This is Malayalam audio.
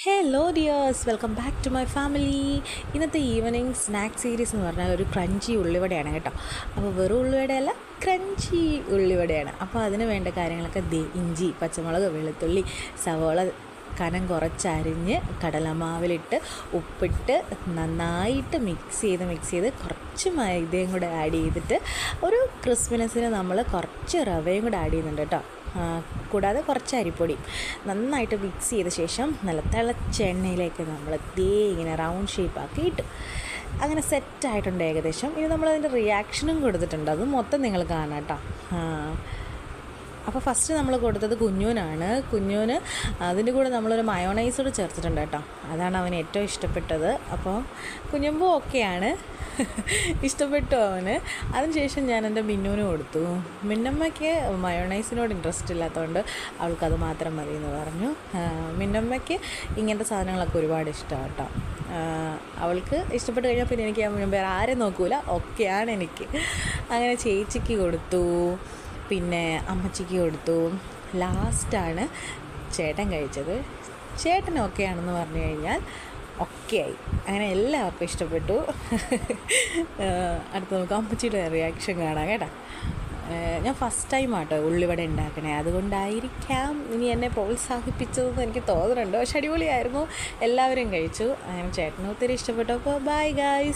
Hello dears, welcome back to my family. ഇന്നത്തെ ഈവനിങ് സ്നാക്ക് സീരീസ് എന്ന് പറഞ്ഞാൽ ഒരു ക്രഞ്ചി ഉള്ളിവടയാണ് കേട്ടോ. അപ്പോൾ വെറും ഉള്ളിവടയല്ല, ക്രഞ്ചി ഉള്ളിവടയാണ്. അപ്പോൾ അതിന് വേണ്ട കാര്യങ്ങളൊക്കെ ഇഞ്ചി, പച്ചമുളക്, വെളുത്തുള്ളി, സവോള കനം കുറച്ചരിഞ്ഞ് കടലമാവിലിട്ട് ഉപ്പിട്ട് നന്നായിട്ട് മിക്സ് ചെയ്ത് കുറച്ച് മൈദയും കൂടെ ആഡ് ചെയ്തിട്ട് ഒരു ക്രിസ്പിനെസ്സിന് നമ്മൾ കുറച്ച് റവയും കൂടെ ആഡ് ചെയ്യുന്നുണ്ട് കേട്ടോ. കൂടാതെ കുറച്ച് അരിപ്പൊടി നന്നായിട്ട് മിക്സ് ചെയ്ത ശേഷം നല്ല തിളച്ച എണ്ണയിലേക്ക് നമ്മൾ ഇങ്ങനെ റൗണ്ട് ഷേപ്പാക്കി ഇട്ടു. അങ്ങനെ സെറ്റായിട്ടുണ്ട് ഏകദേശം. ഇനി നമ്മളതിൻ്റെ റിയാക്ഷനും കൊടുത്തിട്ടുണ്ട്, അത് മൊത്തം നിങ്ങൾ കാണാം കേട്ടോ. അപ്പോൾ ഫസ്റ്റ് നമ്മൾ കൊടുത്തത് കുഞ്ഞൂന് അതിൻ്റെ കൂടെ നമ്മളൊരു മയോണൈസോട് ചേർത്തിട്ടുണ്ട് കേട്ടോ. അതാണ് അവന് ഏറ്റവും ഇഷ്ടപ്പെട്ടത്. അപ്പോൾ കുഞ്ഞുമ്പോ ഓക്കെയാണ്, ഇഷ്ടപ്പെട്ടു അവന്. അതിനുശേഷം ഞാൻ എൻ്റെ മിന്നൂന് കൊടുത്തു. മിന്നമ്മയ്ക്ക് മയോണൈസിനോട് ഇൻട്രസ്റ്റ് ഇല്ലാത്തതുകൊണ്ട് അവൾക്കത് മാത്രം മതി എന്ന് പറഞ്ഞു. മിന്നമ്മയ്ക്ക് ഇങ്ങനത്തെ സാധനങ്ങളൊക്കെ ഒരുപാട് ഇഷ്ടമാണ് കേട്ടോ. അവൾക്ക് ഇഷ്ടപ്പെട്ട് കഴിഞ്ഞാൽ പിന്നെ എനിക്ക് വേറെ ആരും നോക്കൂല, ഓക്കെയാണ് എനിക്ക്. അങ്ങനെ ചേച്ചിക്ക് കൊടുത്തു, പിന്നെ അമ്മച്ചിക്ക് കൊടുത്തു. ലാസ്റ്റാണ് ചേട്ടൻ കഴിച്ചത്. ചേട്ടൻ ഓക്കെയാണെന്ന് പറഞ്ഞു കഴിഞ്ഞാൽ ഓക്കെ ആയി. അങ്ങനെ എല്ലാവർക്കും ഇഷ്ടപ്പെട്ടു. അടുത്ത് നമുക്ക് അമ്മച്ചിയുടെ റിയാക്ഷൻ കാണാം കേട്ടോ. ഞാൻ ഫസ്റ്റ് ടൈം ആട്ടോ ഉള്ളിവട ഉണ്ടാക്കണേ, അതുകൊണ്ടായിരിക്കാം ഇനി എന്നെ പ്രോത്സാഹിപ്പിച്ചതെന്ന് എനിക്ക് തോന്നുന്നുണ്ട്. പക്ഷെ അടിപൊളിയായിരുന്നു, എല്ലാവരും കഴിച്ചു. അങ്ങനെ ചേട്ടനും ഒത്തിരി ഇഷ്ടപ്പെട്ടു. അപ്പോൾ ബൈ ഗായ്സ്.